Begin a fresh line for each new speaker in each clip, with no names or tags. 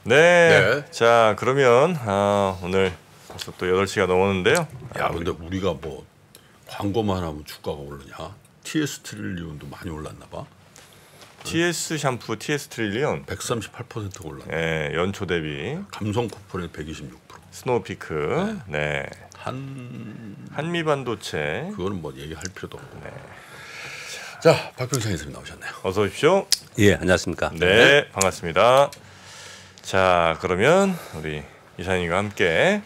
네.
네.
자, 그러면 오늘 벌써 또 8시가 넘었는데요.
야, 근데 우리가 뭐 광고만 하면 주가가 오르냐? TS 트릴리온도 많이 올랐나 봐.
TS 샴푸, TS 트릴리온
138% 올랐네.
네, 연초 대비.
감성 코퍼레 126%.
스노우피크. 네. 한미반도체.
그거는 뭐 얘기할 필요도 없고. 네. 자, 박병창 선생님 나오셨네요.
어서 오십시오.
예, 안녕하십니까.
네, 반갑습니다. 자, 그러면 우리 이사님과 함께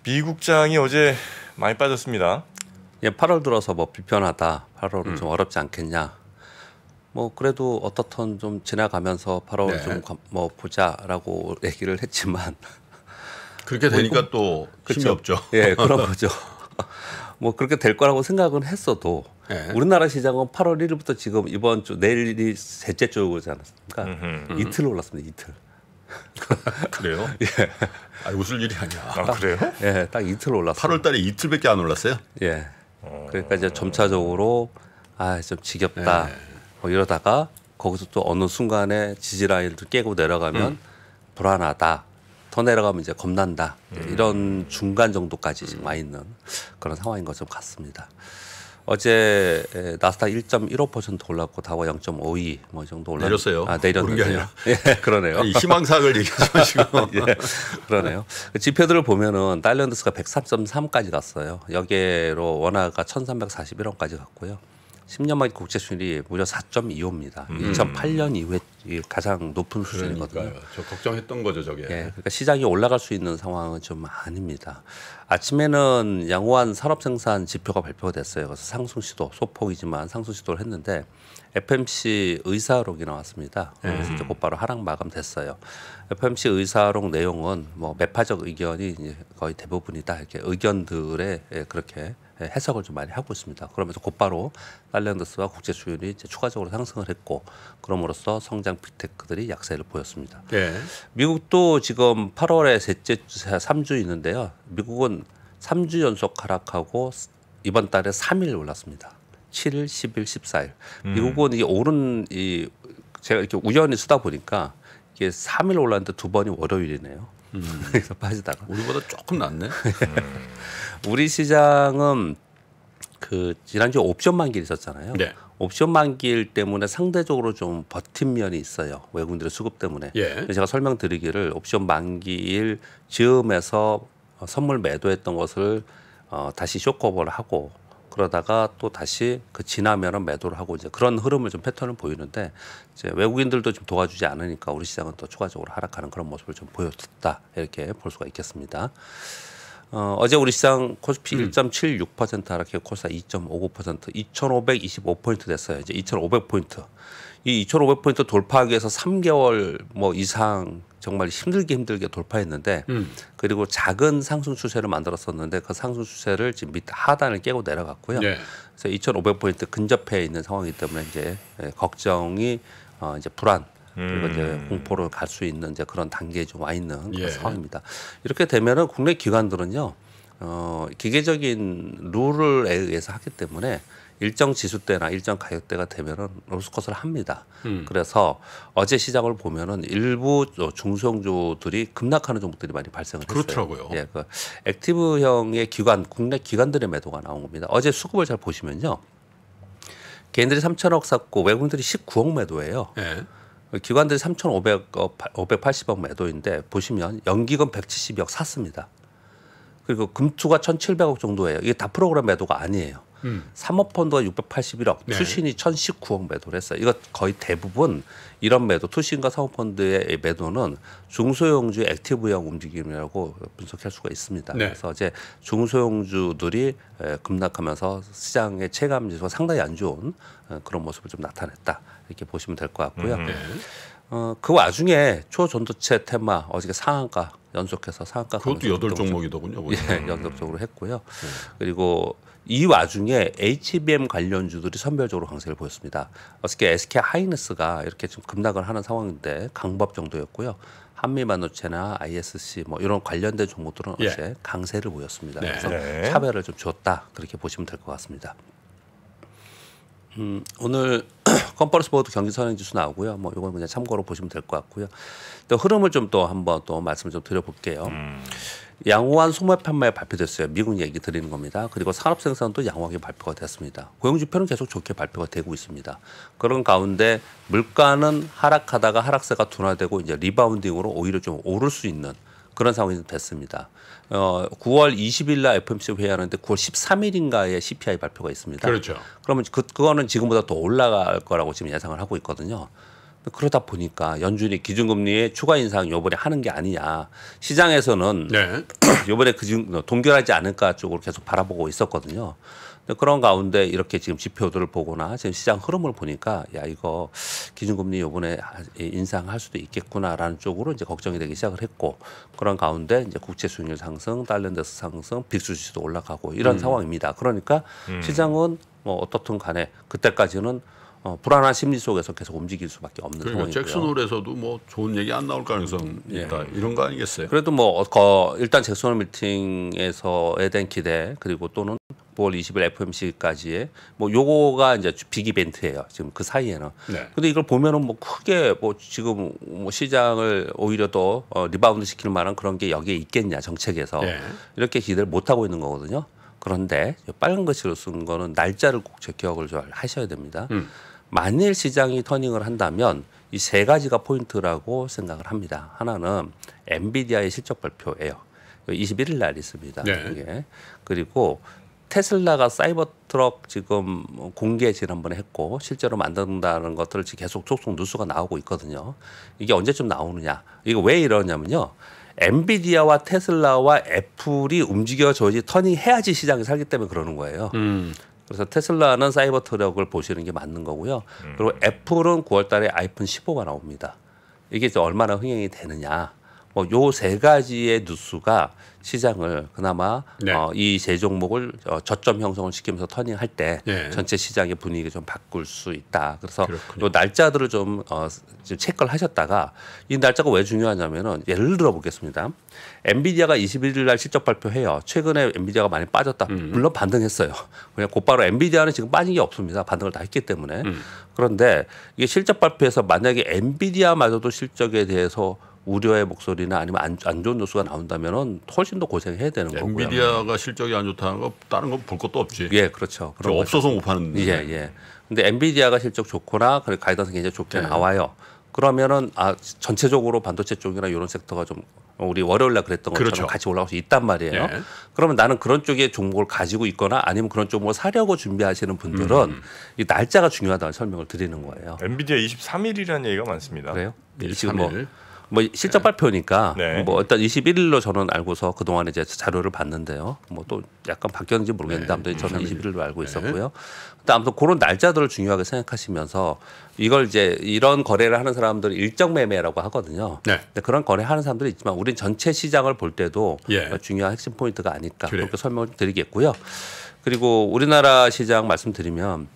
미국장이 어제 많이 빠졌습니다.
예, 8월 들어서 뭐 불편하다. 8월은 좀 어렵지 않겠냐. 뭐 그래도 어떻든 좀 지나가면서 8월
네.
좀 뭐 보자라고 얘기를 했지만
그렇게 되니까 또 힘이
그쵸?
없죠.
예, 그런 거죠. 뭐 그렇게 될 거라고 생각은 했어도
네.
우리나라 시장은 8월 1일부터 지금 이번 주 내일이 셋째 주지 않았습니까? 이틀 올랐습니다. 이틀.
그래요?
예.
아, 웃을 일이 아니야.
아, 그래요?
예, 딱 이틀 올랐어요.
8월 달에 이틀밖에 안 올랐어요?
예. 그러니까 이제 점차적으로 좀 지겹다. 뭐 이러다가 거기서 또 어느 순간에 지지라인을 깨고 내려가면 불안하다. 더 내려가면 이제 겁난다. 이런 중간 정도까지 지금 와 있는 그런 상황인 것 좀 같습니다. 어제 나스닥 1.15% 올랐고 다우 0.52 뭐 이 정도 올랐.
내렸어요.
아,
오른 게
내렸는데요.
아니라.
예, 그러네요.
아니, 희망사항을 얘기하지 마시고.
예, 그러네요. 지표들을 보면은 달러인데스가 103.3까지 갔어요. 여기로 원화가 1,341원까지 갔고요. 10년 만기 국채 수익률이 무려 4.25입니다. 2008년 이후에 가장 높은 수준이거든요.
그러니까요. 저 걱정했던 거죠, 저게.
예, 그러니까 시장이 올라갈 수 있는 상황은 좀 아닙니다. 아침에는 양호한 산업생산 지표가 발표가 됐어요. 그래서 상승 시도, 소폭이지만 상승 시도를 했는데 FMC 의사록이 나왔습니다. 그래서 이제 곧바로 하락 마감됐어요. FMC 의사록 내용은 뭐 매파적 의견이 이제 거의 대부분이다 이렇게 의견들에 그렇게 해석을 좀 많이 하고 있습니다. 그러면서 곧바로 달러인데스와 국제 수율이 이제 추가적으로 상승을 했고, 그럼으로써 성장 빅테크들이 약세를 보였습니다.
네.
미국도 지금 8월에 셋째 3주 있는데요. 미국은 3주 연속 하락하고 이번 달에 3일 올랐습니다. 7일, 10일, 14일. 미국은 이 오른 제가 이렇게 우연히 쓰다 보니까 이게 3일 올랐는데 두 번이 월요일이네요. 그래서 빠지다가
우리보다 조금 낫네.
우리 시장은 그 지난주에 옵션 만기일 있었잖아요.
네.
옵션 만기일 때문에 상대적으로 좀 버틴 면이 있어요. 외국인들의 수급 때문에.
예.
제가 설명드리기를 옵션 만기일 즈음에서 선물 매도했던 것을 다시 쇼커버를 하고 그러다가 또 다시 그 지나면은 매도를 하고 이제 그런 흐름을 좀 패턴을 보이는데 이제 외국인들도 좀 도와주지 않으니까 우리 시장은 또 추가적으로 하락하는 그런 모습을 좀 보였다 이렇게 볼 수가 있겠습니다. 어제 우리 시장 코스피 1.76% 하락해 코스닥 2.59% 2,525포인트 됐어요. 이제 2,500포인트. 이 2,500포인트 돌파하기 위해서 3개월 뭐 이상 정말 힘들게 돌파했는데 그리고 작은 상승 추세를 만들었었는데 그 상승 추세를 지금 밑 하단을 깨고 내려갔고요.
네.
그래서 2,500포인트 근접해 있는 상황이기 때문에 이제 걱정이 이제 불안 그리고 이제 공포로 갈 수 있는 이제 그런 단계에 좀 와 있는 그런 상황입니다. 이렇게 되면은 국내 기관들은요, 기계적인 룰에 의해서 하기 때문에 일정 지수대나 일정 가격대가 되면은 로스컷을 합니다. 그래서 어제 시장을 보면은 일부 중소형주들이 급락하는 종목들이 많이 발생을 했어요.
그렇더라고요.
예, 그 액티브형의 기관, 국내 기관들의 매도가 나온 겁니다. 어제 수급을 잘 보시면요, 개인들이 3천억 샀고 외국인들이 19억 매도예요.
네.
기관들이 3,580억 매도인데 보시면 연기금 170억 샀습니다. 그리고 금투가 1,700억 정도예요. 이게 다 프로그램 매도가 아니에요. 사모펀드가 681억,
네.
투신이 1,019억 매도를 했어요. 이거 거의 대부분 이런 매도, 투신과 사모펀드의 매도는 중소형주의 액티브형 움직임이라고 분석할 수가 있습니다.
네.
그래서 이제 중소형주들이 급락하면서 시장의 체감지수가 상당히 안 좋은 그런 모습을 좀 나타냈다. 이렇게 보시면 될 것 같고요. 그 와중에 초전도체 테마 어저께 상한가 연속해서 상한가
그것도 8종목이더군요.
예, 연속적으로 했고요. 그리고 이 와중에 HBM 관련주들이 선별적으로 강세를 보였습니다. 어저께 SK 하이닉스가 이렇게 좀 급락을 하는 상황인데 강법 정도였고요. 한미반도체나 ISC 뭐 이런 관련된 종목들은 어제 강세를 보였습니다.
네.
그래서
네.
차별을 좀 줬다 그렇게 보시면 될 것 같습니다. 오늘 컨퍼런스 보드 경기 선행 지수 나오고요. 뭐 이건 그냥 참고로 보시면 될 것 같고요. 또 흐름을 좀 또 한번 또 말씀을 좀 드려볼게요. 양호한 소매 판매 발표됐어요. 미국 얘기 드리는 겁니다. 그리고 산업 생산도 양호하게 발표가 됐습니다. 고용 지표는 계속 좋게 발표가 되고 있습니다. 그런 가운데 물가는 하락하다가 하락세가 둔화되고 이제 리바운딩으로 오히려 좀 오를 수 있는 그런 상황이 됐습니다. 9월 20일 날 FOMC 회의하는데 9월 13일인가에 CPI 발표가 있습니다.
그렇죠.
그러면 그거는 지금보다 더 올라갈 거라고 지금 예상을 하고 있거든요. 그러다 보니까 연준이 기준금리의 추가 인상 요번에 하는 게 아니냐. 시장에서는
네.
요번에 동결하지 않을까 쪽으로 계속 바라보고 있었거든요. 그런 가운데 이렇게 지금 지표들을 보거나 지금 시장 흐름을 보니까 야 이거 기준금리 요번에 인상할 수도 있겠구나라는 쪽으로 이제 걱정이 되기 시작을 했고 그런 가운데 이제 국채 수익률 상승, 달러인덱스 상승, 빅스 지수도 올라가고 이런 상황입니다. 그러니까 시장은 뭐 어떻든 간에 그때까지는 불안한 심리 속에서 계속 움직일 수밖에 없는
그러니까
상황이고요.
잭슨홀에서도 뭐 좋은 얘기 안 나올 가능성 있다 이런 거 아니겠어요?
그래도 뭐 일단 잭슨홀 미팅에서에 대한 기대 그리고 또는 9월 20일 FOMC까지의 뭐 요거가 이제 빅 이벤트예요. 지금 그 사이에는.
네.
근데 이걸 보면은 뭐 크게 뭐 지금 뭐 시장을 오히려 더 리바운드 시킬 만한 그런 게 여기에 있겠냐 정책에서
네.
이렇게 기대를 못 하고 있는 거거든요. 그런데 빨간 글씨로 쓴 거는 날짜를 꼭 기억을 잘 하셔야 됩니다. 만일 시장이 터닝을 한다면 이 세 가지가 포인트라고 생각을 합니다. 하나는 엔비디아의 실적 발표예요. 21일 날 있습니다.
네.
이게. 그리고 테슬라가 사이버 트럭 지금 공개 지난번에 했고 실제로 만든다는 것들을 지금 계속 속속 뉴스가 나오고 있거든요. 이게 언제쯤 나오느냐? 이거 왜 이러냐면요. 엔비디아와 테슬라와 애플이 움직여줘야지 터닝해야지 시장이 살기 때문에 그러는 거예요. 그래서 테슬라는 사이버 트럭을 보시는 게 맞는 거고요. 그리고 애플은 9월 달에 아이폰 15가 나옵니다. 이게 이제 얼마나 흥행이 되느냐. 뭐 요 세 가지의 뉴스가 시장을 그나마
네.
이 세 종목을 저점 형성을 시키면서 터닝할 때
네.
전체 시장의 분위기를 좀 바꿀 수 있다. 그래서
그렇군요.
요 날짜들을 좀 체크를 하셨다가 이 날짜가 왜 중요하냐면은 예를 들어 보겠습니다. 엔비디아가 21일 날 실적 발표해요. 최근에 엔비디아가 많이 빠졌다. 물론 반등했어요. 그냥 곧바로 엔비디아는 지금 빠진 게 없습니다. 반등을 다 했기 때문에. 그런데 이게 실적 발표에서 만약에 엔비디아마저도 실적에 대해서 우려의 목소리나 아니면 안 좋은 뉴스가 나온다면은 훨씬 더 고생해야 되는 거고요.
엔비디아가 실적이 안 좋다는 거 다른 거 볼 것도 없지.
예, 그렇죠.
저 없어서 못 파는.
예, 예. 근데 엔비디아가 실적 좋거나 그리고 가이던스 굉장히 좋게
네.
나와요. 그러면은 전체적으로 반도체 쪽이나 이런 섹터가 좀 우리 월요일 날 그랬던 것처럼
그렇죠.
같이 올라갈 수 있단 말이에요.
네.
그러면 나는 그런 쪽의 종목을 가지고 있거나 아니면 그런 종목을 사려고 준비하시는 분들은 이 날짜가 중요하다는 설명을 드리는 거예요.
엔비디아 23일이라는 얘기가 많습니다.
그래요?
23일.
지금 뭐 실적 발표니까
네.
뭐 일단 21일로 저는 알고서 그동안에 이제 자료를 봤는데요. 뭐 또 약간 바뀌었는지 모르겠는데 아무튼 저는 21일로 알고 있었고요. 근데 아무튼 그런 날짜들을 중요하게 생각하시면서 이걸 이제 이런 거래를 하는 사람들은 일정 매매라고 하거든요.
네.
근데 그런 거래하는 사람들이 있지만 우린 전체 시장을 볼 때도
예.
중요한 핵심 포인트가 아닐까
그래요.
그렇게 설명을 드리겠고요. 그리고 우리나라 시장 말씀드리면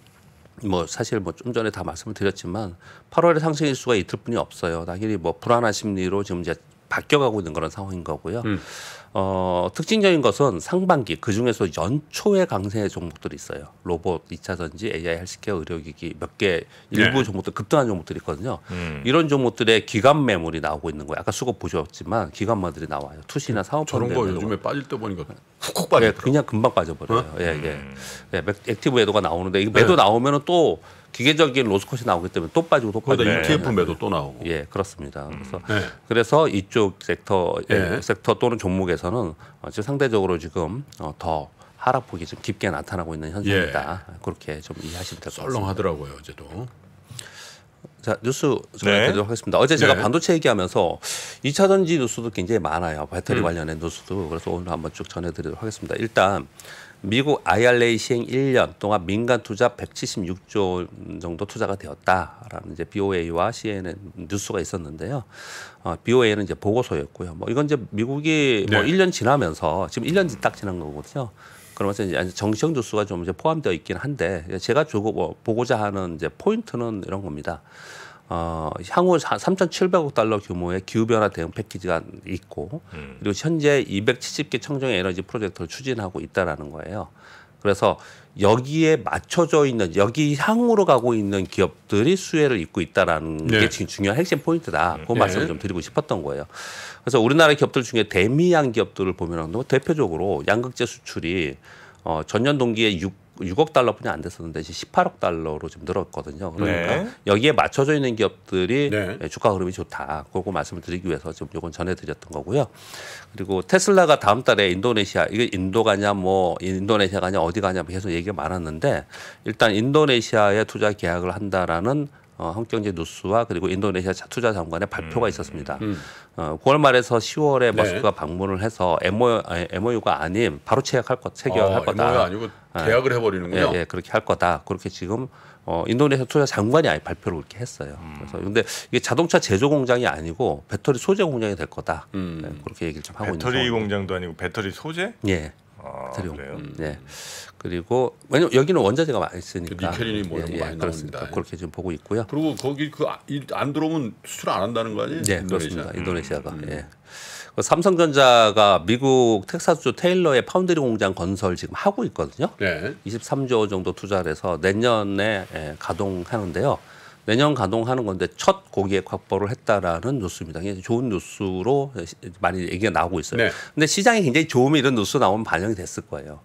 뭐 사실 뭐 좀 전에 다 말씀을 드렸지만 8월에 상승 일수가 이틀뿐이 없어요. 당연히 뭐 불안한 심리로 지금 이제 바뀌어가고 있는 그런 상황인 거고요. 특징적인 것은 상반기 그중에서 연초에 강세의 종목들이 있어요. 로봇, 2차 전지, AI 헬스케어, 의료기기 몇 개 일부
네.
종목들 급등한 종목들이 있거든요. 이런 종목들의 기관 매물이 나오고 있는 거예요. 아까 수급 보셨지만 기관마들이 나와요. 투시나 사업펀드
저런 거
매물.
요즘에 빠질 때 보니까 훅훅
예,
빠지더라고.
그냥 금방 빠져버려요. 예, 예. 예, 액티브 매도가 나오는데 이게 매도
네.
나오면은 또 기계적인 로스컷이 나오기 때문에 또 빠지고 또 빠지고.
거기다 ETF 매도 또 나오고.
예, 그렇습니다.
네.
그래서 이쪽 섹터
네.
섹터 또는 종목에서는 지금 상대적으로 지금 더 하락폭이 좀 깊게 나타나고 있는 현상이다. 그렇게 좀 이해하시면 될 것 같습니다.
썰렁하더라고요 어제도.
자, 뉴스 전해드리도록 하겠습니다. 어제 제가
네.
반도체 얘기하면서 2차 전지 뉴스도 굉장히 많아요. 배터리 관련된 뉴스도. 그래서 오늘 한번 쭉 전해드리도록 하겠습니다. 일단 미국 IRA 시행 1년 동안 민간 투자 176조 정도 투자가 되었다라는 이제 BOA와 CNN 뉴스가 있었는데요. BOA는 이제 보고서였고요. 뭐 이건 이제 미국이 뭐
네.
1년 지나면서 지금 1년 딱 지난 거거든요. 그러면서 이제 정치적 뉴스가 좀 이제 포함되어 있긴 한데 제가 보고자 하는 이제 포인트는 이런 겁니다. 향후 3,700억 달러 규모의 기후변화 대응 패키지가 있고 그리고 현재 270개 청정 에너지 프로젝트를 추진하고 있다라는 거예요. 그래서 여기에 맞춰져 있는 여기 향으로 가고 있는 기업들이 수혜를 입고 있다라는
네.
게 지금 중요한 핵심 포인트다. 그
네.
말씀을 좀 드리고 싶었던 거예요. 그래서 우리나라 기업들 중에 대미양 기업들을 보면 대표적으로 양극재 수출이 전년 동기에 6억 달러뿐이 안 됐었는데 18억 달러로 좀 늘었거든요. 그러니까
네.
여기에 맞춰져 있는 기업들이
네.
주가 흐름이 좋다. 그거 말씀을 드리기 위해서 좀 요건 전해드렸던 거고요. 그리고 테슬라가 다음 달에 인도네시아 이게 인도 가냐 뭐 인도네시아 가냐 어디 가냐 계속 얘기가 많았는데 일단 인도네시아에 투자 계약을 한다라는 한경제 뉴스와 그리고 인도네시아 투자 장관의 발표가 있었습니다. 9월 말에서 10월에 머스크가 방문을 해서 MOU가 아닌 바로 체결할 거다.
MOU 아니고 계약을 해버리는군요.
예, 그렇게 할 거다. 그렇게 지금 인도네시아 투자 장관이 아예 발표를 그렇게 했어요. 그래서 근데 이게 자동차 제조 공장이 아니고 배터리 소재 공장이 될 거다. 네, 그렇게 얘기를 좀 하고 있는
배터리
상황입니다.
공장도 아니고 배터리 소재?
예.
아, 그래요?
네. 그리고 왜냐면 여기는 원자재가 많이 있으니까
니켈이니 뭐 이런 거 많이
그렇습니다.
나옵니다.
그렇게 지금 보고 있고요.
그리고 거기 안 들어오면 수출 안 한다는 거 아니에요?
네, 그렇습니다. 인도네시아가. 예. 그 삼성전자가 미국 텍사스주 테일러의 파운드리 공장 건설 지금 하고 있거든요.
네.
23조 정도 투자를 해서 내년에 가동하는데요. 내년 가동하는 건데 첫 고객 확보를 했다라는 뉴스입니다. 굉장히 좋은 뉴스로 많이 얘기가 나오고 있어요.
네.
근데 시장이 굉장히 좋으면 이런 뉴스 나오면 반영이 됐을 거예요.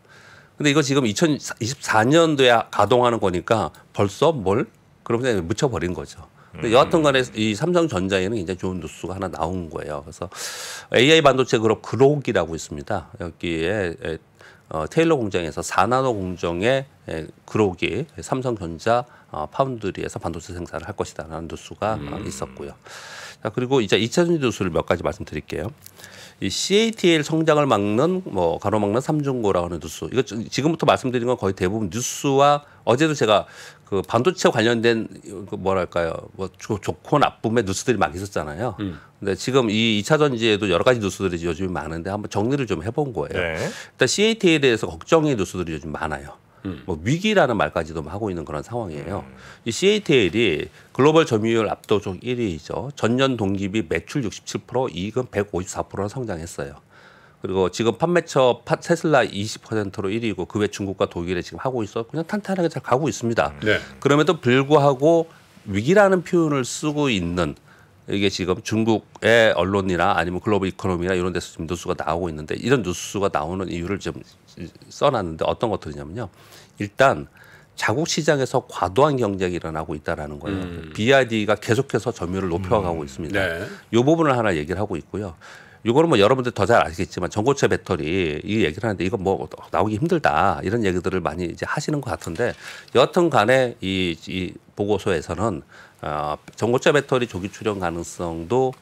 근데 이거 지금 2024년도에 가동하는 거니까 벌써 뭘? 그러면 그냥 묻혀버린 거죠. 근데 여하튼 간에 이 삼성전자에는 굉장히 좋은 뉴스가 하나 나온 거예요. 그래서 AI 반도체 그룹 그록이라고 있습니다. 여기에 테일러 공장에서 4나노 공정의 그록이 삼성전자 파운드리에서 반도체 생산을 할 것이다라는 뉴스가 있었고요. 자, 그리고 이제 2차전지 뉴스를 몇 가지 말씀드릴게요. 이 CATL 성장을 막는 뭐 가로막는 삼중고라고 하는 뉴스. 이거 지금부터 말씀드린 건 거의 대부분 뉴스와 어제도 제가 그 반도체 관련된 그 뭐랄까요, 뭐 좋고 나쁨의 뉴스들이 막 있었잖아요. 근데 지금 이 2차 전지에도 여러 가지 뉴스들이 요즘 많은데 한번 정리를 좀 해본 거예요.
네.
일단 CATL에 대해서 걱정의 뉴스들이 요즘 많아요. 뭐 위기라는 말까지도 하고 있는 그런 상황이에요. 이 CATL이 글로벌 점유율 압도적 1위이죠. 전년 동기비 매출 67%, 이익은 154%나 성장했어요. 그리고 지금 판매처 테슬라 20%로 1위고 그 외 중국과 독일에 지금 하고 있어 그냥 탄탄하게 잘 가고 있습니다.
네.
그럼에도 불구하고 위기라는 표현을 쓰고 있는 이게 지금 중국의 언론이나 아니면 글로벌 이코노미나 이런 데서 지금 뉴스가 나오고 있는데 이런 뉴스가 나오는 이유를 좀 써놨는데 어떤 것들이냐면요. 일단 자국 시장에서 과도한 경쟁이 일어나고 있다라는 거예요. BYD가 계속해서 점유율을 높여가고 있습니다.
네.
이 부분을 하나 얘기를 하고 있고요. 이거는 뭐 여러분들 더 잘 아시겠지만 전고체 배터리 이 얘기를 하는데 이거 뭐 나오기 힘들다 이런 얘기들을 많이 이제 하시는 것 같은데 여하튼 간에 이 보고서에서는 전고체 배터리 조기 출현 가능성도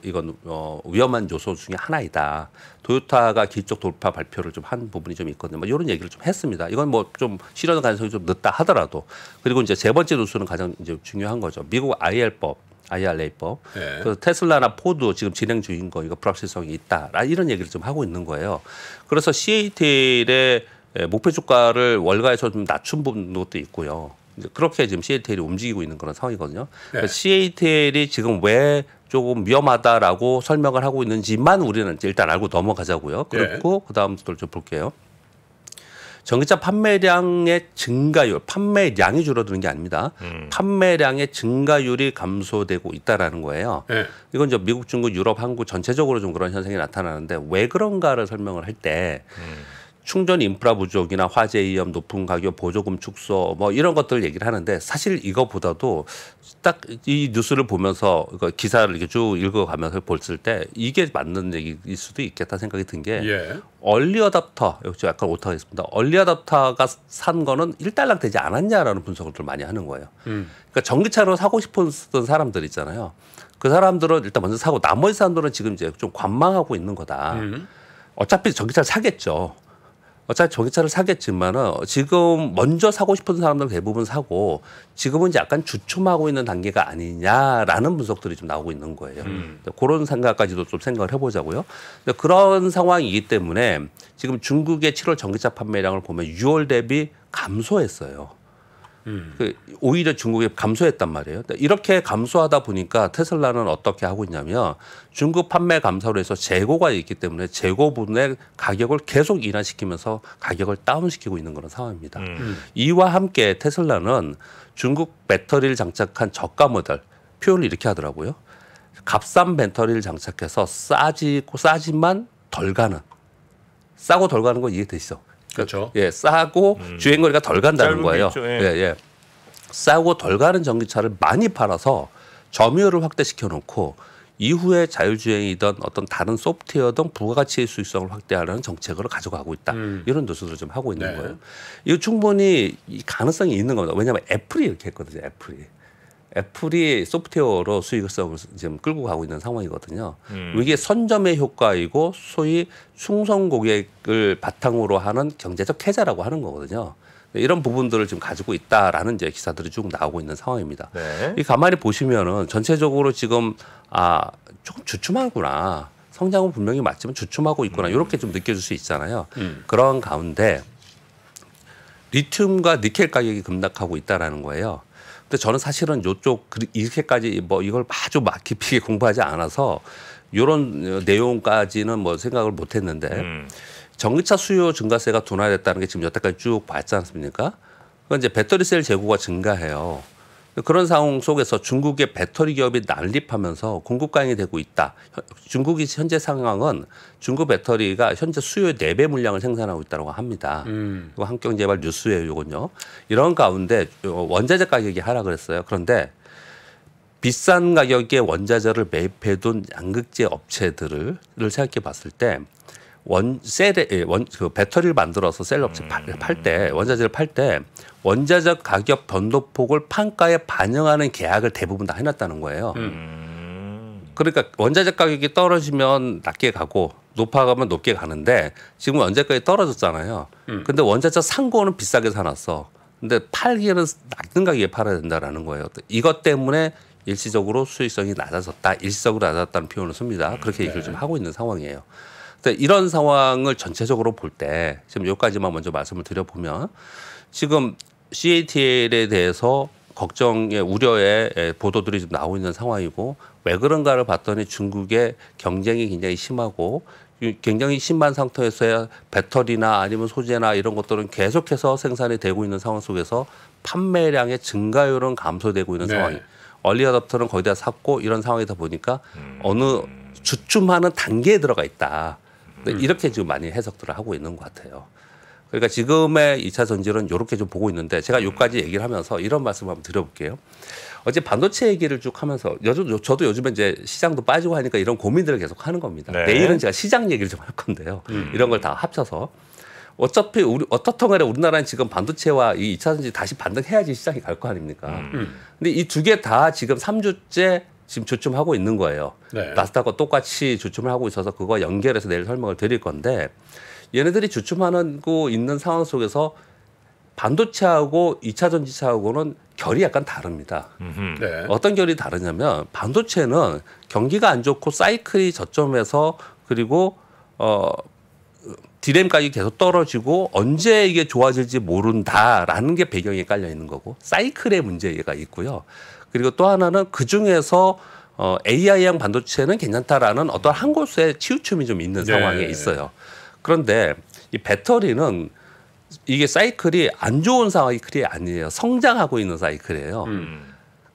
이건 위험한 요소 중에 하나이다. 도요타가 기술적 돌파 발표를 좀 한 부분이 좀 있거든요. 뭐 이런 얘기를 좀 했습니다. 이건 뭐 좀 실현 가능성이 좀 늦다 하더라도 그리고 이제 세 번째 뉴스는 가장 이제 중요한 거죠. 미국 IRA법.
네.
그래서 테슬라나 포드 지금 진행 중인 거 이거 불확실성이 있다. 이런 얘기를 좀 하고 있는 거예요. 그래서 CATL의 목표 주가를 월가에서 좀 낮춘 부분도 있고요. 그렇게 지금 CATL이 움직이고 있는 그런 상황이거든요.
네.
CATL이 지금 왜 조금 위험하다라고 설명을 하고 있는지만 우리는 일단 알고 넘어가자고요. 그리고 그다음 또 좀 볼게요. 전기차 판매량의 증가율, 판매량이 줄어드는 게 아닙니다. 판매량의 증가율이 감소되고 있다라는 거예요.
네.
이건 이제 미국, 중국, 유럽, 한국 전체적으로 좀 그런 현상이 나타나는데 왜 그런가를 설명을 할 때 충전 인프라 부족이나 화재 위험, 높은 가격, 보조금 축소 뭐 이런 것들 얘기를 하는데 사실 이거보다도 딱 이 뉴스를 보면서 기사를 이렇게 쭉 읽어가면서 봤을 때 이게 맞는 얘기일 수도 있겠다 생각이 든 게
예.
얼리 어답터 역시 약간 오타겠습니다. 얼리 어답터가 산 거는 일단락 되지 않았냐라는 분석을 좀 많이 하는 거예요. 그러니까 전기차로 사고 싶었던 사람들 있잖아요. 그 사람들은 일단 먼저 사고 나머지 사람들은 지금 이제 좀 관망하고 있는 거다. 어차피 전기차를 사겠죠. 어차피 전기차를 사겠지만은 지금 먼저 사고 싶은 사람들 대부분 사고 지금은 이제 약간 주춤하고 있는 단계가 아니냐라는 분석들이 좀 나오고 있는 거예요. 그런 생각까지도 좀 생각을 해보자고요. 그런 상황이기 때문에 지금 중국의 7월 전기차 판매량을 보면 6월 대비 감소했어요. 오히려 중국이 감소했단 말이에요. 이렇게 감소하다 보니까 테슬라는 어떻게 하고 있냐면 중국 판매 감소로 해서 재고가 있기 때문에 재고분의 가격을 계속 인하시키면서 가격을 다운시키고 있는 그런 상황입니다. 이와 함께 테슬라는 중국 배터리를 장착한 저가 모델 표현을 이렇게 하더라고요. 값싼 배터리를 장착해서 싸지만 덜 가는, 싸고 덜 가는 거 이해되시죠?
그렇죠.
예, 싸고 주행거리가 덜 간다는
짧은
거예요.
게 있죠, 예.
예, 예. 싸고 덜 가는 전기차를 많이 팔아서 점유율을 확대시켜 놓고 이후에 자율주행이든 어떤 다른 소프트웨어 등 부가가치의 수익성을 확대하려는 정책을 가져가고 있다. 이런 노선을 좀 하고 있는
네.
거예요. 이거 충분히 이 가능성이 있는 겁니다. 왜냐하면 애플이 이렇게 했거든요. 애플이 소프트웨어로 수익성을 지금 끌고 가고 있는 상황이거든요. 이게 선점의 효과이고 소위 충성 고객을 바탕으로 하는 경제적 해자라고 하는 거거든요. 이런 부분들을 지금 가지고 있다라는 이제 기사들이 쭉 나오고 있는 상황입니다.
네.
이 가만히 보시면은 전체적으로 지금 조금 주춤하구나. 성장은 분명히 맞지만 주춤하고 있구나. 이렇게 좀 느껴질 수 있잖아요. 그런 가운데 리튬과 니켈 가격이 급락하고 있다라는 거예요. 근데 저는 사실은 요쪽 이렇게까지 뭐 이걸 아주 막 깊이 공부하지 않아서 이런 내용까지는 뭐 생각을 못했는데 전기차 수요 증가세가 둔화됐다는 게 지금 여태까지 쭉 봤지 않습니까? 그건 이제 배터리셀 재고가 증가해요. 그런 상황 속에서 중국의 배터리 기업이 난립하면서 공급 과잉이 되고 있다. 중국이 현재 상황은 중국 배터리가 현재 수요의 4배 물량을 생산하고 있다고 합니다. 이거 한경제발 뉴스예요, 이건요. 이런 가운데 원자재 가격이 하락을 했어요. 그런데 비싼 가격의 원자재를 매입해둔 양극재 업체들을 생각해 봤을 때 그 배터리를 만들어서 셀 업체 팔 때 원자재를 팔 때 원자재 가격 변동폭을 판가에 반영하는 계약을 대부분 다 해놨다는 거예요. 그러니까 원자재 가격이 떨어지면 낮게 가고 높아가면 높게 가는데 지금 원자재 가격이 떨어졌잖아요. 근데 원자재 산 거는 비싸게 사놨어. 근데 팔기에는 낮은 가격에 팔아야 된다라는 거예요. 이것 때문에 일시적으로 수익성이 낮아졌다. 일시적으로 낮았다는 표현을 씁니다. 그렇게 얘기를 좀 하고 있는 상황이에요. 이런 상황을 전체적으로 볼 때 지금 여기까지만 먼저 말씀을 드려보면 지금 CATL에 대해서 걱정의 우려의 보도들이 좀 나오고 있는 상황이고 왜 그런가를 봤더니 중국의 경쟁이 굉장히 심하고 굉장히 심한 상태에서야 배터리나 아니면 소재나 이런 것들은 계속해서 생산이 되고 있는 상황 속에서 판매량의 증가율은 감소되고 있는 상황이 얼리 어답터는 거의 다 샀고 이런 상황이다 보니까 어느 주춤하는 단계에 들어가 있다. 이렇게 지금 많이 해석들을 하고 있는 것 같아요. 그러니까 지금의 2차 전지는 이렇게 좀 보고 있는데 제가 여기까지 얘기를 하면서 이런 말씀 한번 드려볼게요. 어제 반도체 얘기를 쭉 하면서 저도 요즘에 이제 시장도 빠지고 하니까 이런 고민들을 계속 하는 겁니다.
네.
내일은 제가 시장 얘기를 좀 할 건데요. 이런 걸 다 합쳐서 어차피 어떻든 간에 우리나라는 지금 반도체와 이 2차 전지 다시 반등해야지 시장이 갈 거 아닙니까? 근데 이 두 개 다 지금 3주째 지금 주춤하고 있는 거예요.
네.
나스닥과 똑같이 주춤을 하고 있어서 그거 연결해서 내일 설명을 드릴 건데 얘네들이 주춤하고 있는 상황 속에서 반도체하고 2차 전지차하고는 결이 약간 다릅니다.
네.
어떤 결이 다르냐면 반도체는 경기가 안 좋고 사이클이 저점에서 그리고 디램 가격이 계속 떨어지고 언제 이게 좋아질지 모른다라는 게 배경에 깔려 있는 거고 사이클의 문제가 있고요. 그리고 또 하나는 그 중에서 AI형 반도체는 괜찮다라는 어떤 한 곳에 치우침이 좀 있는 상황에 있어요. 그런데 이 배터리는 이게 사이클이 안 좋은 사이클이 아니에요. 성장하고 있는 사이클이에요.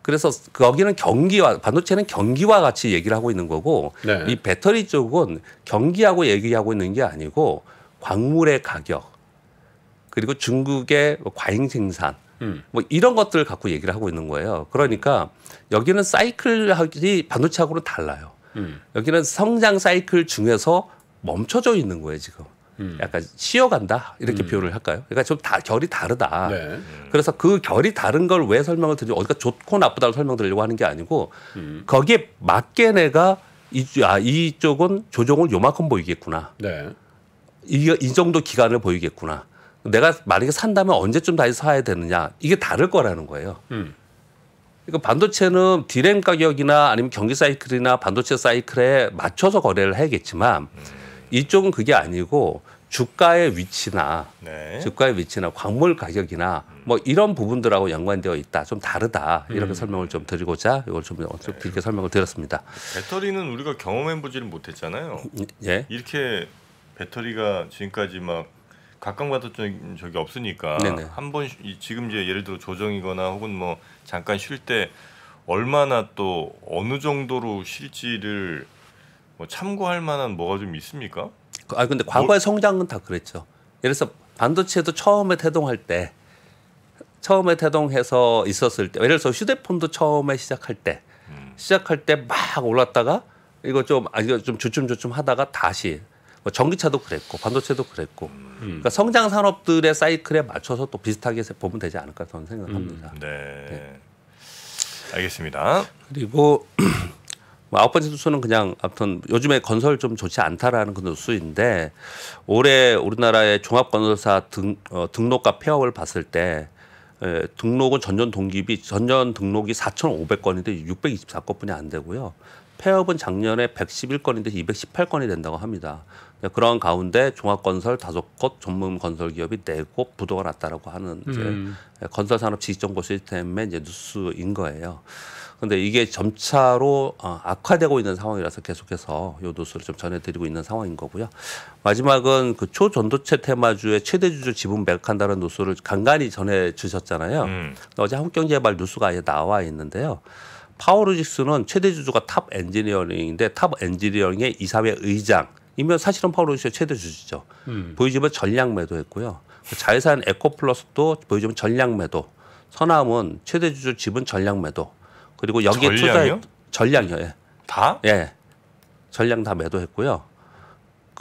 그래서 거기는 경기와 반도체는 경기와 같이 얘기를 하고 있는 거고 이 배터리 쪽은 경기하고 얘기하고 있는 게 아니고 광물의 가격 그리고 중국의 과잉 생산 뭐 이런 것들을 갖고 얘기를 하고 있는 거예요. 그러니까 여기는 사이클이 반도체하고는 달라요. 여기는 성장 사이클 중에서 멈춰져 있는 거예요, 지금. 약간 쉬어간다 이렇게 표현을 할까요? 그러니까 좀 결이 다르다.
네.
그래서 그 결이 다른 걸 왜 설명을 드리고 어디가 좋고 나쁘다고 설명드리려고 하는 게 아니고 거기에 맞게 내가 이쪽은 조정을 요만큼 보이겠구나.
네.
이 정도 기간을 보이겠구나. 내가 만약에 산다면 언제쯤 다시 사야 되느냐. 이게 다를 거라는 거예요. 그러니까 반도체는 디램 가격이나 아니면 경기 사이클이나 반도체 사이클에 맞춰서 거래를 해야겠지만 이쪽은 그게 아니고 주가의 위치나
네.
주가의 위치나 광물 가격이나 뭐 이런 부분들하고 연관되어 있다. 좀 다르다. 이렇게 설명을 좀 드리고자 이걸 좀 길게 설명을 드렸습니다.
배터리는 우리가 경험해보지를 못했잖아요.
예.
이렇게 배터리가 지금까지 막 각광받았던 적이 없으니까
네네.
한번 지금 이제 예를 들어 조정이거나 혹은 뭐 잠깐 쉴 때 얼마나 또 어느 정도로 쉴지를 뭐 참고할 만한 뭐가 좀 있습니까?
아 근데 과거의 성장은 다 그랬죠. 예를 들어서 반도체도 처음에 태동해서 있었을 때, 예를 들어서 휴대폰도 처음에 시작할 때 막 올랐다가 이거 좀 주춤주춤 하다가 다시 뭐 전기차도 그랬고 반도체도 그랬고 그러니까 성장 산업들의 사이클에 맞춰서 또 비슷하게 보면 되지 않을까 저는 생각합니다.
네. 알겠습니다.
그리고 뭐 아홉 번째 뉴스는 그냥 아무튼 요즘에 건설 좀 좋지 않다라는 그 뉴스인데 올해 우리나라의 종합건설사 등록과 폐업을 봤을 때 등록은 전년 등록이 4,500건인데 624건뿐이 안 되고요. 폐업은 작년에 111건인데 218건이 된다고 합니다. 그런 가운데 종합건설 5곳, 전문건설 기업이 4곳 부도가 났다라고 하는 이제 건설산업 지식정보 시스템의 이제 뉴스인 거예요. 근데 이게 점차로 악화되고 있는 상황이라서 계속해서 이 뉴스를 좀 전해드리고 있는 상황인 거고요. 마지막은 그 초전도체 테마주의 최대주주 지분 매각한다는 뉴스를 간간히 전해주셨잖아요. 어제 한국경제발 뉴스가 아예 나와 있는데요. 파워로직스는 최대주주가 탑 엔지니어링인데 탑 엔지니어링의 이사회 의장이면 사실은 파워로직스의 최대주주죠. 보이지면 전량 매도했고요. 자회사인 에코플러스도 보이지면 전량 매도. 서남은 최대주주 지분 전량 매도. 그리고 여기에 투자해 전량이요. 예.
다?
예. 전량 다 매도했고요.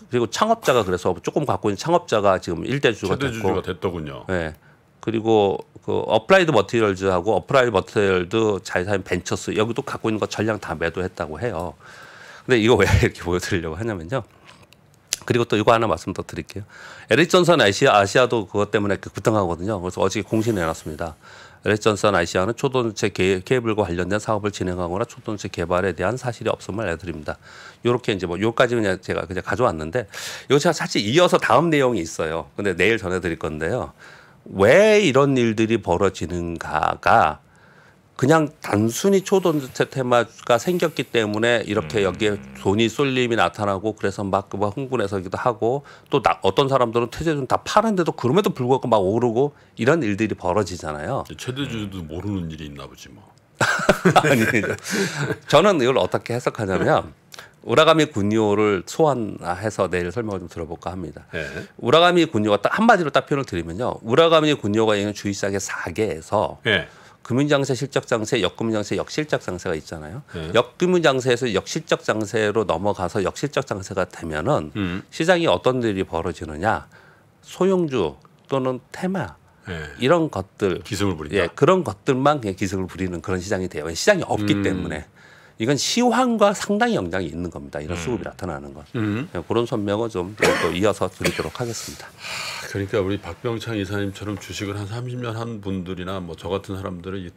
그리고 창업자가 그래서 조금 갖고 있는 창업자가 지금 1대주주가
최대주주가 됐더군요.
예. 그리고 그 어플라이드 머티리얼즈하고 어플라이드 머티리얼드 자회사인 벤처스 여기도 갖고 있는 거 전량 다 매도했다고 해요. 근데 이거 왜 이렇게 보여드리려고 하냐면요. 그리고 또 이거 하나 말씀 더 드릴게요. LH전선 아시아도 그것 때문에 급등하거든요. 그래서 어제 공시 내놨습니다. LH전선 아시아는 초전도체 케이블과 관련된 사업을 진행하거나 초전도체 개발에 대한 사실이 없음을 알려드립니다. 이렇게 이제 뭐 요까지 그냥 제가 가져왔는데 이거 제가 사실 이어서 다음 내용이 있어요. 근데 내일 전해드릴 건데요. 왜 이런 일들이 벌어지는가가 그냥 단순히 초전도체 테마가 생겼기 때문에 이렇게 여기에 돈이 쏠림이 나타나고 그래서 막 흥분해서기도 하고 또 어떤 사람들은 퇴재준 다 파는데도 그럼에도 불구하고 막 오르고 이런 일들이 벌어지잖아요.
최대주주도 모르는 일이 있나 보지 뭐.
아니, 저는 이걸 어떻게 해석하냐면 우라가미 군요를 소환해서 내일 설명을 좀 들어볼까 합니다.
네.
우라가미 군요가 딱 한마디로 딱 표현을 드리면요. 우라가미 군요가 있는 주식시장의 4개에서
네.
금융장세, 실적장세, 역금융장세, 역실적장세가 있잖아요.
네.
역금융장세에서 역실적장세로 넘어가서 역실적장세가 되면은 시장이 어떤 일이 벌어지느냐. 소형주 또는 테마
네.
이런 것들
기승을 부린다.
예, 그런 것들만 그냥 기승을 부리는 그런 시장이 돼요. 시장이 없기 때문에 이건 시황과 상당히 영향이 있는 겁니다. 이런 수급이 나타나는 건. 그런 설명을 좀 또 이어서 드리도록 하겠습니다.
그러니까 우리 박병창 이사님처럼 주식을 한 30년 한 분들이나 뭐 저 같은 사람들은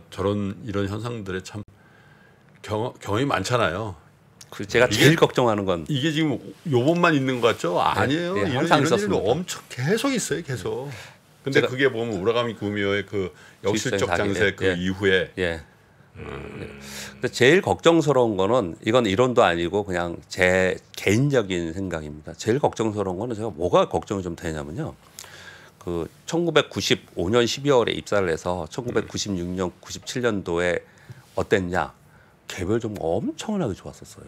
저런 이런 현상들에 참 경험이 많잖아요.
제가 제일 걱정하는 건
이게 지금 요번만 있는 것 같죠? 아니에요.
네,
이런
항상
일도
있었습니다.
엄청 계속 있어요. 계속. 근데 그게 보면 우라가미 구미호의 그 역실적 장세 그 이후에
예. 근데 제일 걱정스러운 거는 이건 이론도 아니고 그냥 제 개인적인 생각입니다. 제일 걱정스러운 거는 제가 뭐가 걱정이 좀 되냐면요. 그 1995년 12월에 입사를 해서 1996년, 97년도에 어땠냐? 개별 종목 엄청나게 좋았었어요.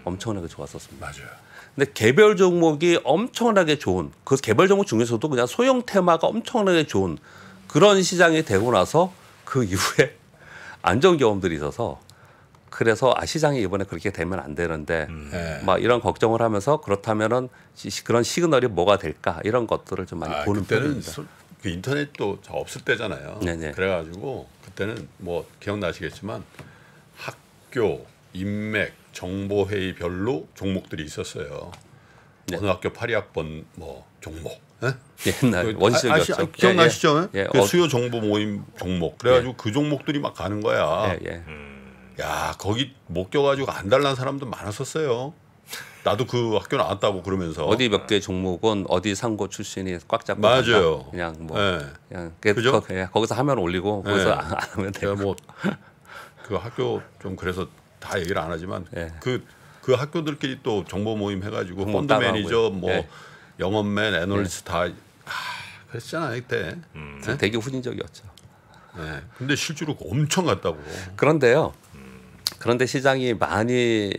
엄청나게 좋았었습니다.
맞아요.
근데 개별 종목이 엄청나게 좋은 그 개별 종목 중에서도 그냥 소형 테마가 엄청나게 좋은 그런 시장이 되고 나서 그 이후에 안 좋은 경험들이 있어서 그래서 시장이 이번에 그렇게 되면 안 되는데 막 이런 걱정을 하면서 그렇다면은 그런 시그널이 뭐가 될까 이런 것들을 좀 많이 보는
그때는
편입니다.
그 인터넷도 없을 때잖아요.
네네.
그래가지고 그때는 뭐 기억나시겠지만 학교, 인맥, 정보회의별로 종목들이 있었어요.
네.
어느 학교 82학번 뭐 종목. 예?
옛날 원시적이었죠.
기억나시죠?
예.
그 수요 정보 모임 종목. 그래가지고 그 종목들이 막 가는 거야.
예.
야 거기 못 껴가지고 안달난 사람도 많았었어요. 나도 그 학교 나왔다고 그러면서
어디 몇 개 종목은 어디 상고 출신이 꽉 잡고
맞아요.
간다. 그냥 뭐
네.
그냥
그죠?
거기서 하면 올리고
네.
거기서 안 하면 돼요.
제가 뭐 그 학교 좀 그래서 다 얘기를 안 하지만
네.
그 학교들끼리 또 정보 모임 해가지고
정보
펀드
따로
매니저
하고요.
뭐
네.
영업맨 애널리스트 다 그랬잖아요 그때. 네?
되게 후진적이었죠.
네. 근데 실제로 엄청 갔다고.
그런데요. 그런데 시장이 많이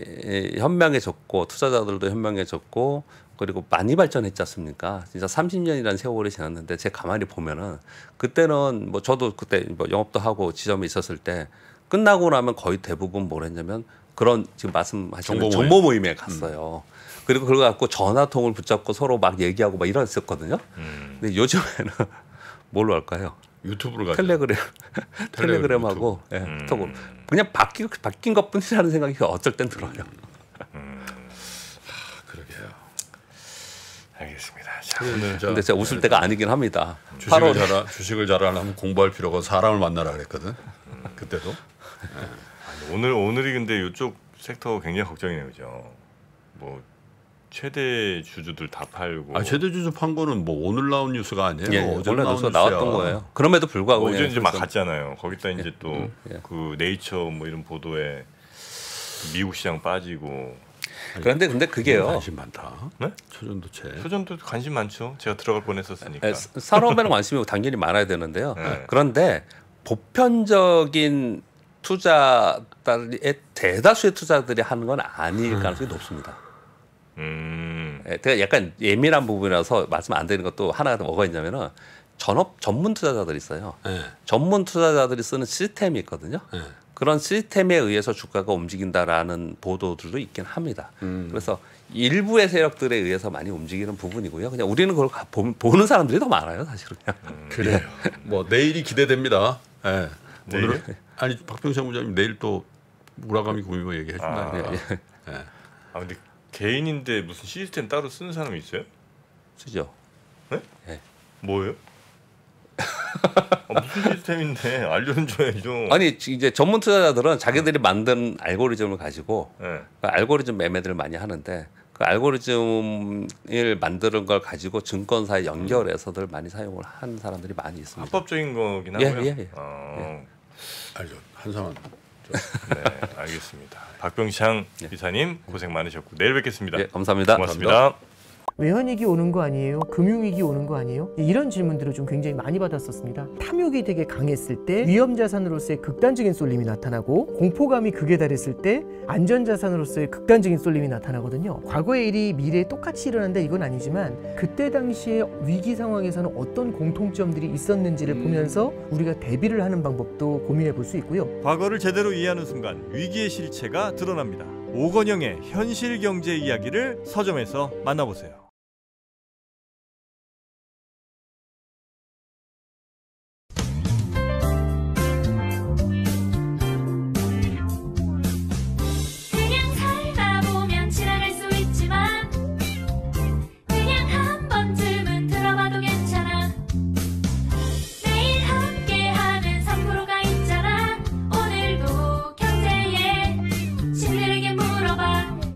현명해졌고 투자자들도 현명해졌고 그리고 많이 발전했지 않습니까? 진짜 30년이라는 세월이 지났는데 제가 가만히 보면은 그때는 뭐 저도 그때 뭐 영업도 하고 지점이 있었을 때 끝나고 나면 거의 대부분 뭘 했냐면 그런 지금 말씀하시는 정보 모임에 갔어요. 그리고 그걸 갖고 전화통을 붙잡고 서로 막 얘기하고 막 이랬었거든요. 근데 요즘에는 뭘로 할까요?
유튜브를 가죠.
텔레그램하고 예, 톡으로 그냥 바뀐 것뿐이라는 생각이 어쩔 땐 들어요.
그러게요.
알겠습니다. 자,
오늘
근데 제가 웃을 때가 아니긴 합니다.
주식을 잘하려면 공부할 필요가 없고 사람을 만나라 그랬거든. 그때도.
오늘이 근데 이쪽 섹터 굉장히 걱정이네요, 그죠? 뭐 최대 주주들 다 팔고.
아 최대 주주 판 거는 뭐 오늘 나온 뉴스가 아니에요.
예, 원래 뉴스가 나왔던 거예요. 그럼에도 불구하고
어제 이제 막
그래서
갔잖아요. 거기다 이제 또 그 네이처 뭐 이런 보도에 미국 시장 빠지고.
그런데 근데 그게요.
관심 많다.
네?
초전도체.
초전도 관심 많죠. 제가 들어갈 뻔했었으니까.
예, 산업에는 관심이 당연히 많아야 되는데요.
네.
그런데 보편적인 투자의 대다수의 투자들이 하는 건 아닐 가능성이 높습니다. 제가 약간 예민한 부분이라서 말씀 안 드리는 것도 하나가 뭐가 있냐면은 전문 투자자들이 있어요.
네.
전문 투자자들이 쓰는 시스템이 있거든요.
네.
그런 시스템에 의해서 주가가 움직인다라는 보도들도 있긴 합니다. 그래서 일부의 세력들에 의해서 많이 움직이는 부분이고요. 그냥 우리는 그걸 보는 사람들이 더 많아요, 사실은.
그래요. 뭐 내일이 기대됩니다. 네.
내일?
오늘 아니 박병창 부장님 내일 또 무라가미 구미모 얘기해 준다니까. 네.
아 근데 개인인데 무슨 시스템 따로 쓰는 사람이 있어요?
쓰죠.
네?
네.
뭐예요? 무슨 시스템인데 알려는 줘야죠.
아니 이제 전문 투자자들은 자기들이 만든 알고리즘을 가지고
네.
그 알고리즘 매매들을 많이 하는데 그 알고리즘을 만드는 걸 가지고 증권사에 연결해서들 많이 사용을 한 사람들이 많이 있습니다.
합법적인 거긴
예,
하고요.
예.
알죠. 한사만.
네, 알겠습니다. 박병창 이사님 고생 많으셨고 내일 뵙겠습니다.
예, 감사합니다.
고맙습니다.
외환위기 오는 거 아니에요? 금융위기 오는 거 아니에요? 이런 질문들을 좀 굉장히 많이 받았었습니다. 탐욕이 되게 강했을 때 위험자산으로서의 극단적인 쏠림이 나타나고 공포감이 극에 달했을 때 안전자산으로서의 극단적인 쏠림이 나타나거든요. 과거의 일이 미래에 똑같이 일어난다 이건 아니지만 그때 당시에 위기 상황에서는 어떤 공통점들이 있었는지를 보면서 우리가 대비를 하는 방법도 고민해 볼 수 있고요.
과거를 제대로 이해하는 순간 위기의 실체가 드러납니다. 오건영의 현실 경제 이야기를 서점에서 만나보세요.